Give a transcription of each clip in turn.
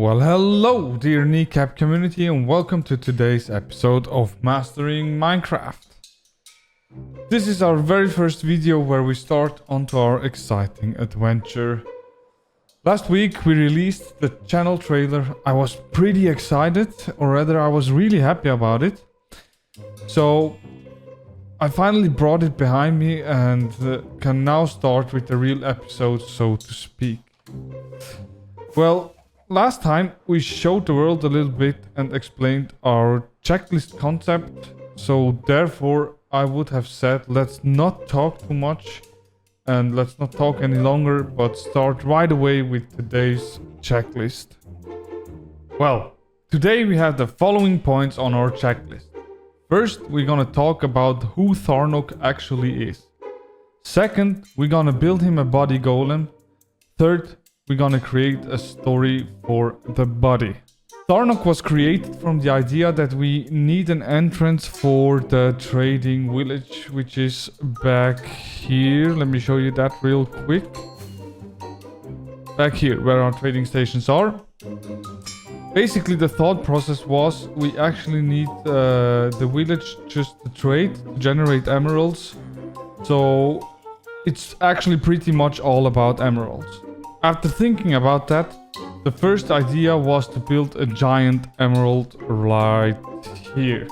Well, hello, dear kneecap community, and welcome to today's episode of Mastering Minecraft. This is our very first video where we start onto our exciting adventure. Last week we released the channel trailer. I was pretty excited, or rather I was really happy about it. So I finally brought it behind me and can now start with the real episode, so to speak. Well, last time we showed the world a little bit and explained our checklist concept, so therefore I would have said let's not talk too much and let's not talk any longer, but start right away with today's checklist. Well, today we have the following points on our checklist. First, we're gonna talk about who Tharnok actually is. Second, we're gonna build him a body golem. Third, we're gonna create a story for the body. Tharnok was created from the idea that we need an entrance for the trading village, which is back here. Let me show you that real quick. Back here, where our trading stations are. Basically, the thought process was we actually need the village just to trade, to generate emeralds. So it's actually pretty much all about emeralds. After thinking about that, the first idea was to build a giant emerald right here.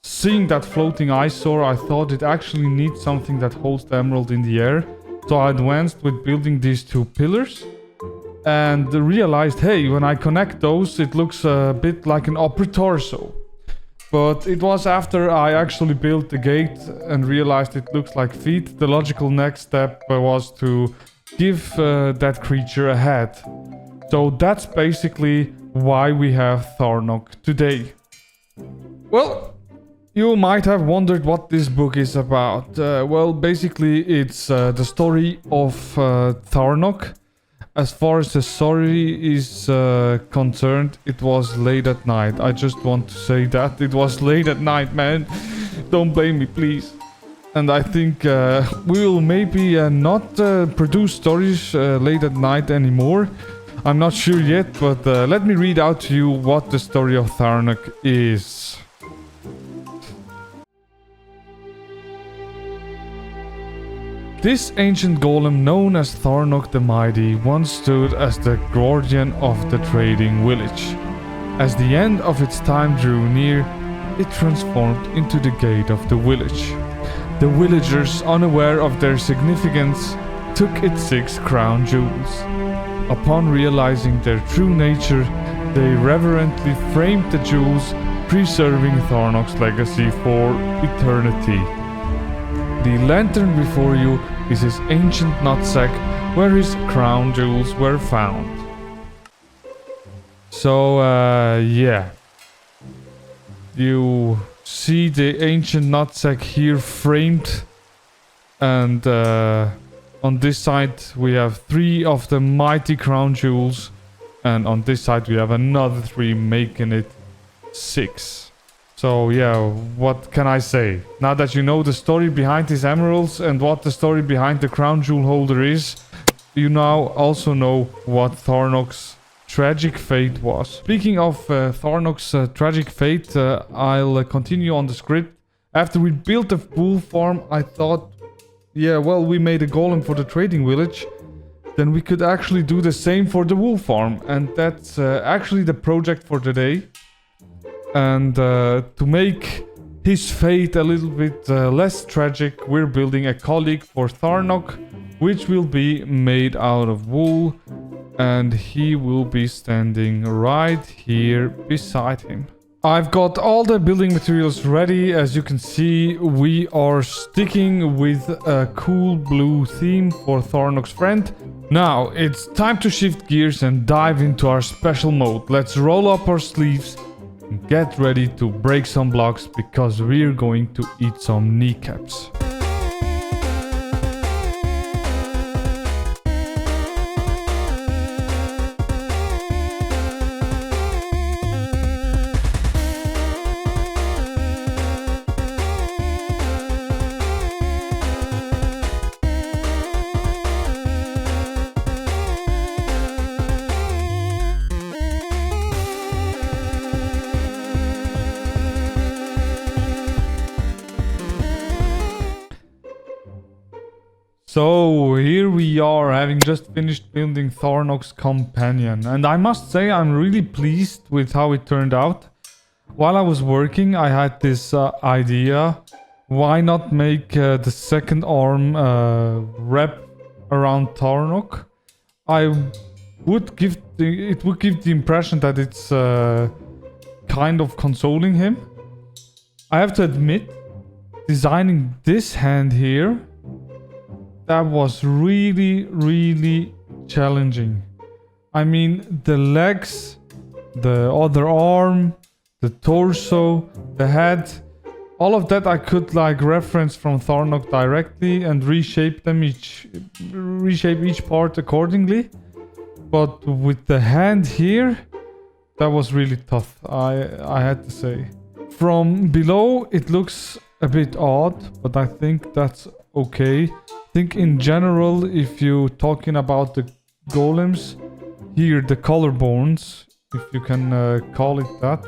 Seeing that floating eyesore, I thought it actually needs something that holds the emerald in the air. So I advanced with building these two pillars and realized, hey, when I connect those, it looks a bit like an upper torso. But it was after I actually built the gate and realized it looks like feet. The logical next step was to give that creature a head. So that's basically why we have Tharnok today. Well, you might have wondered what this book is about. Well, basically it's the story of Tharnok. As far as the story is concerned, it was late at night. I just want to say that. It was late at night, man. Don't blame me, please. And I think we will maybe not produce stories late at night anymore. I'm not sure yet, but let me read out to you what the story of Tharnok is. This ancient golem known as Tharnok the Mighty once stood as the guardian of the trading village. As the end of its time drew near, it transformed into the gate of the village. The villagers, unaware of their significance, took its 6 crown jewels. Upon realizing their true nature, they reverently framed the jewels, preserving Tharnok's legacy for eternity. The lantern before you is his ancient nutsack where his crown jewels were found. So, yeah. You see the ancient nutsack here framed, and on this side we have 3 of the mighty crown jewels, and on this side we have another 3, making it 6. So yeah, what can I say? Now that you know the story behind these emeralds and what the story behind the crown jewel holder is, you now also know what Tharnok's tragic fate was. Speaking of Tharnok's tragic fate, I'll continue on the script. After we built the wool farm, I thought, yeah, well, we made a golem for the trading village. Then we could actually do the same for the wool farm. And that's actually the project for today. And to make his fate a little bit less tragic, we're building a colleague for Tharnok, which will be made out of wool. And he will be standing right here beside him. I've got all the building materials ready. As you can see, we are sticking with a cool blue theme for Tharnok's friend. Now, it's time to shift gears and dive into our special mode. Let's roll up our sleeves and get ready to break some blocks, because we're going to eat some kneecaps. So here we are, having just finished building Tharnok's companion, and I must say I'm really pleased with how it turned out. While I was working, I had this idea: why not make the second arm wrap around Tharnok? It would give the impression that it's kind of consoling him. I have to admit, designing this hand here, that was really challenging. I mean, the legs, the other arm, the torso, the head, all of that I could like reference from Tharnok directly and reshape each part accordingly. But with the hand here, that was really tough, I had to say. From below, it looks a bit odd, but I think that's okay. I think in general, if you're talking about the golems, here the collarbones, if you can call it that,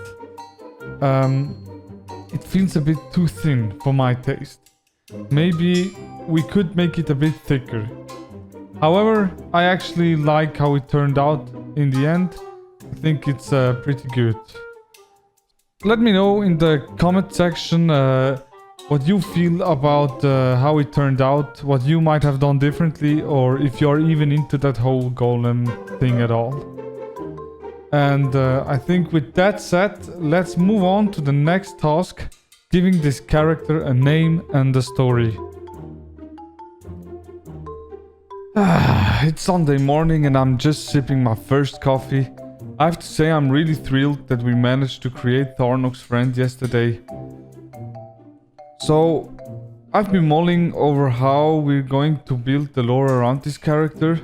it feels a bit too thin for my taste. Maybe we could make it a bit thicker. However, I actually like how it turned out in the end. I think it's pretty good. Let me know in the comment section what you feel about how it turned out, what you might have done differently, or if you're even into that whole golem thing at all. And I think with that said, let's move on to the next task, giving this character a name and a story. It's Sunday morning and I'm just sipping my first coffee. I have to say I'm really thrilled that we managed to create Tharnok's friend yesterday. So, I've been mulling over how we're going to build the lore around this character.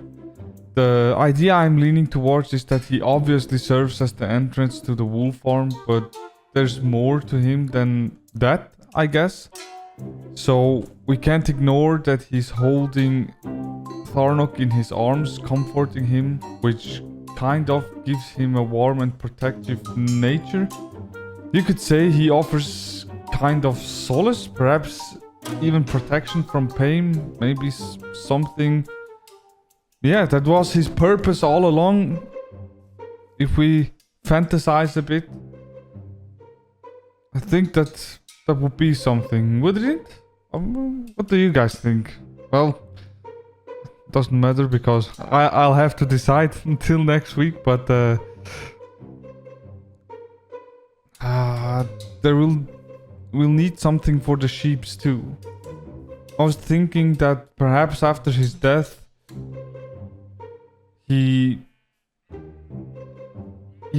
The idea I'm leaning towards is that he obviously serves as the entrance to the wolf farm, but there's more to him than that, I guess. So, we can't ignore that he's holding Tharnok in his arms, comforting him, which kind of gives him a warm and protective nature. You could say he offers kind of solace, perhaps even protection from pain, maybe something. Yeah, that was his purpose all along. If we fantasize a bit, I think that would be something, wouldn't it? What do you guys think? Well, doesn't matter because I'll have to decide until next week, but we'll need something for the sheeps too. I was thinking that perhaps after his death he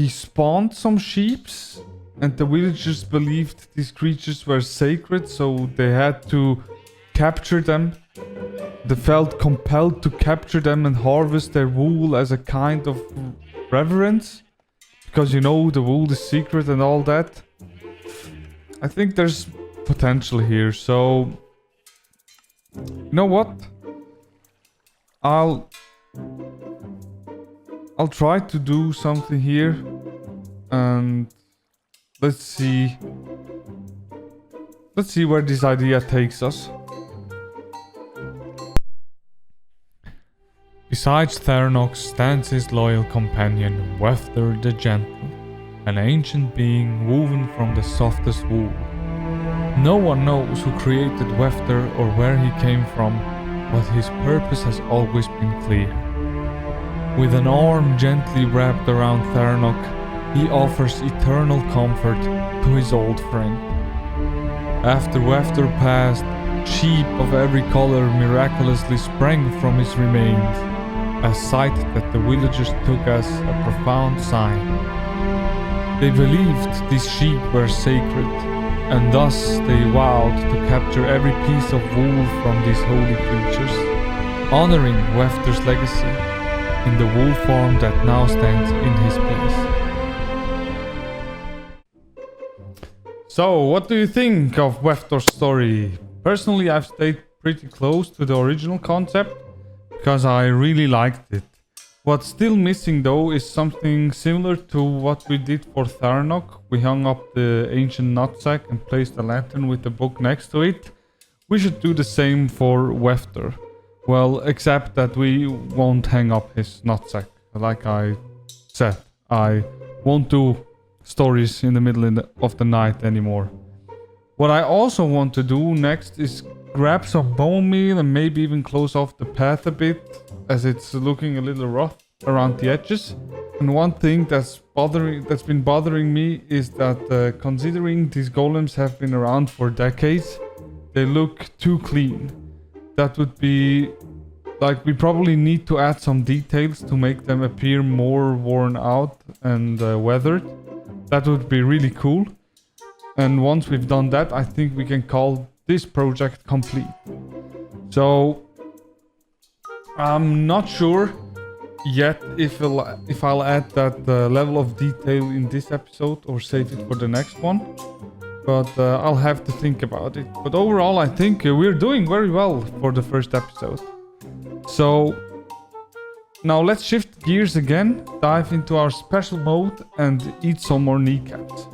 spawned some sheeps and the villagers believed these creatures were sacred, so they had to capture them. They felt compelled to capture them and harvest their wool as a kind of reverence. Because you know, the wool is secret and all that. I think there's potential here, so... You know what? I'll try to do something here. And... Let's see where this idea takes us. Besides Tharnok stands his loyal companion, Weftor the Gentle, an ancient being woven from the softest wool. No one knows who created Weftor or where he came from, but his purpose has always been clear. With an arm gently wrapped around Tharnok, he offers eternal comfort to his old friend. After Weftor passed, sheep of every color miraculously sprang from his remains, a sight that the villagers took as a profound sign. They believed these sheep were sacred, and thus they vowed to capture every piece of wool from these holy creatures, honoring Weftor's legacy in the wool farm that now stands in his place. So, what do you think of Weftor's story? Personally, I've stayed pretty close to the original concept, because I really liked it. What's still missing though is something similar to what we did for Tharnok. We hung up the ancient nutsack and placed a lantern with the book next to it. We should do the same for Weftor. Well, except that we won't hang up his nutsack. Like I said, I won't do stories in the middle of the night anymore. What I also want to do next is grab some bone meal and maybe even close off the path a bit, as it's looking a little rough around the edges. And one thing that's been bothering me is that considering these golems have been around for decades, they look too clean. That would be like, we probably need to add some details to make them appear more worn out and weathered. That would be really cool. And once we've done that, I think we can call this project complete. So I'm not sure yet if I'll add that level of detail in this episode or save it for the next one. But I'll have to think about it. But overall, I think we're doing very well for the first episode. So now let's shift gears again, dive into our special mode and eat some more kneecaps.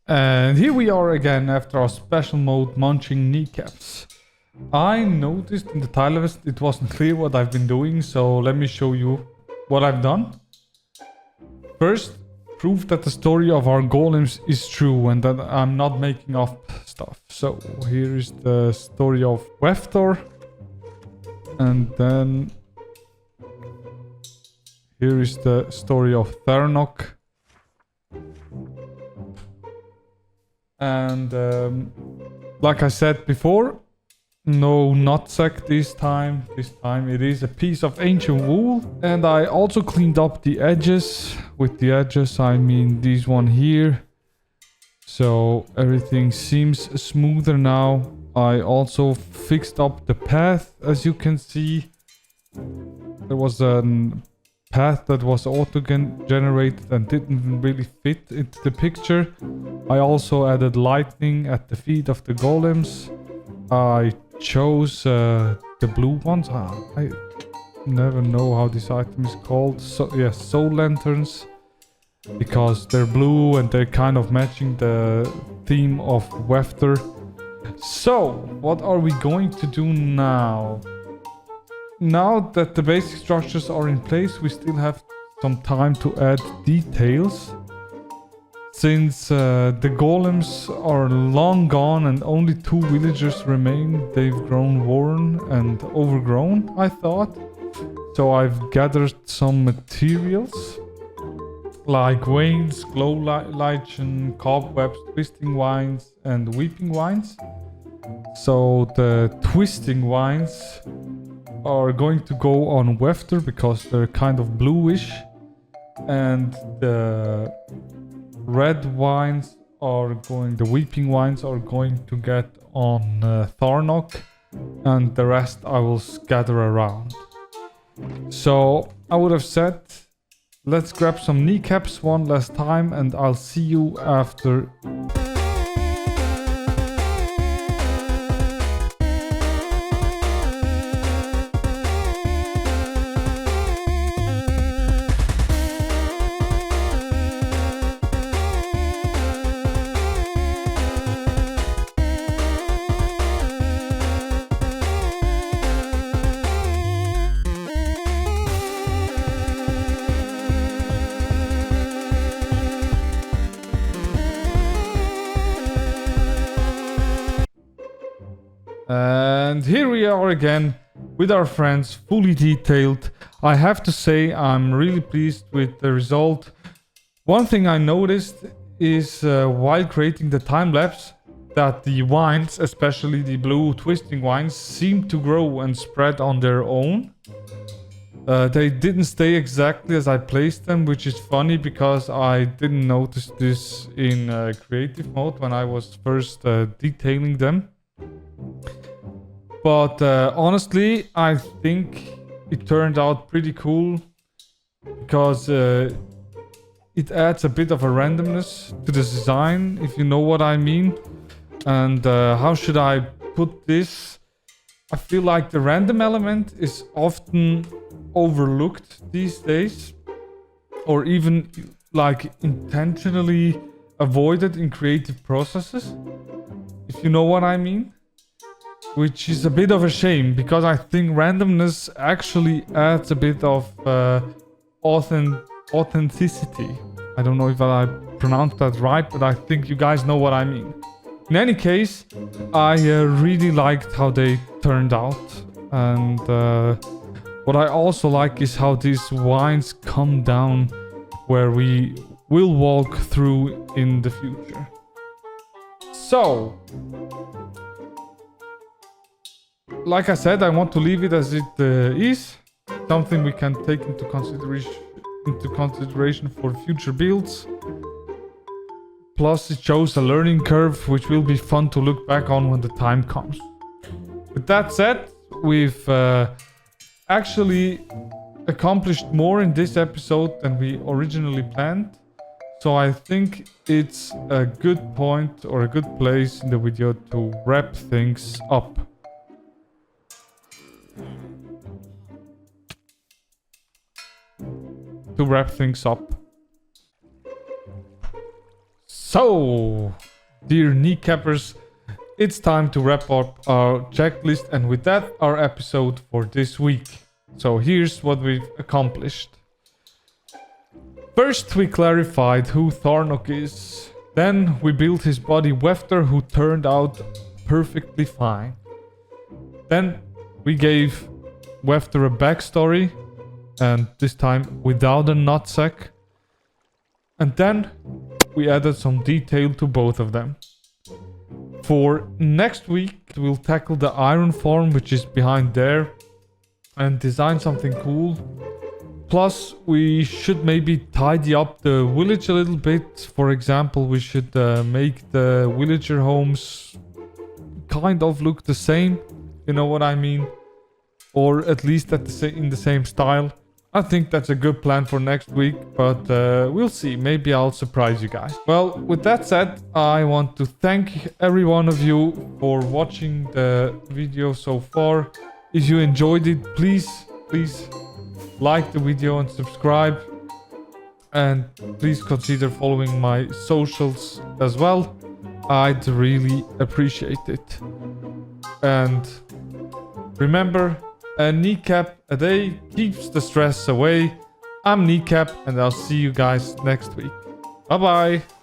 And here we are again after our special mode munching kneecaps. I noticed in the tile list it wasn't clear what I've been doing, so let me show you what I've done. First, proof that the story of our golems is true and that I'm not making up stuff. So here is the story of Weftor, and then here is the story of Tharnok. And like I said before, no nutsack this time. This time it is a piece of ancient wool. And I also cleaned up the edges. With the edges I mean these one here. So everything seems smoother now. I also fixed up the path, as you can see. There was a path that was auto-generated and didn't really fit into the picture. I also added lightning at the feet of the golems. I chose the blue ones. I never know how this item is called. So yes, soul lanterns, because they're blue and they're kind of matching the theme of Weftor. So what are we going to do now? Now that the basic structures are in place, we still have some time to add details. Since the golems are long gone and only 2 villagers remain, they've grown worn and overgrown, I thought. So I've gathered some materials like veins, glow lichen, cobwebs, twisting vines, and weeping vines. So the twisting vines are going to go on Weftor because they're kind of bluish, and the the weeping vines are going to get on Tharnok, and the rest I will scatter around. So I would have said, let's grab some kneecaps one last time, and I'll see you after. And here we are again with our friends, fully detailed. I have to say I'm really pleased with the result. One thing I noticed is while creating the time-lapse, that the vines, especially the blue twisting vines, seem to grow and spread on their own. They didn't stay exactly as I placed them, which is funny because I didn't notice this in creative mode when I was first detailing them. But honestly, I think it turned out pretty cool because it adds a bit of a randomness to the design, if you know what I mean. And how should I put this? I feel like the random element is often overlooked these days, or even like intentionally avoided in creative processes, if you know what I mean. Which is a bit of a shame, because I think randomness actually adds a bit of authenticity. I don't know if I pronounced that right, but I think you guys know what I mean. In any case, I really liked how they turned out. And what I also like is how these wines come down where we will walk through in the future. So, like I said, I want to leave it as it is. Something we can take into consideration for future builds. Plus, it shows a learning curve, which will be fun to look back on when the time comes. With that said, we've actually accomplished more in this episode than we originally planned. So I think it's a good point or a good place in the video to wrap things up. So, dear kneecappers, it's time to wrap up our checklist, and with that, our episode for this week. So here's what we've accomplished. First, we clarified who Tharnok is. Then we built his buddy Weftor, who turned out perfectly fine. Then we gave Weftor a backstory, and this time without a nutsack. And then we added some detail to both of them. For next week, we'll tackle the iron farm, which is behind there, and design something cool. Plus, we should maybe tidy up the village a little bit. For example, we should make the villager homes kind of look the same. You know what I mean? Or at least in the same style. I think that's a good plan for next week, but we'll see. Maybe I'll surprise you guys. Well, with that said, I want to thank every one of you for watching the video so far. If you enjoyed it, please like the video and subscribe. And please consider following my socials as well. I'd really appreciate it. And remember, a kneecap a day keeps the stress away. I'm Kneecap, and I'll see you guys next week. Bye bye.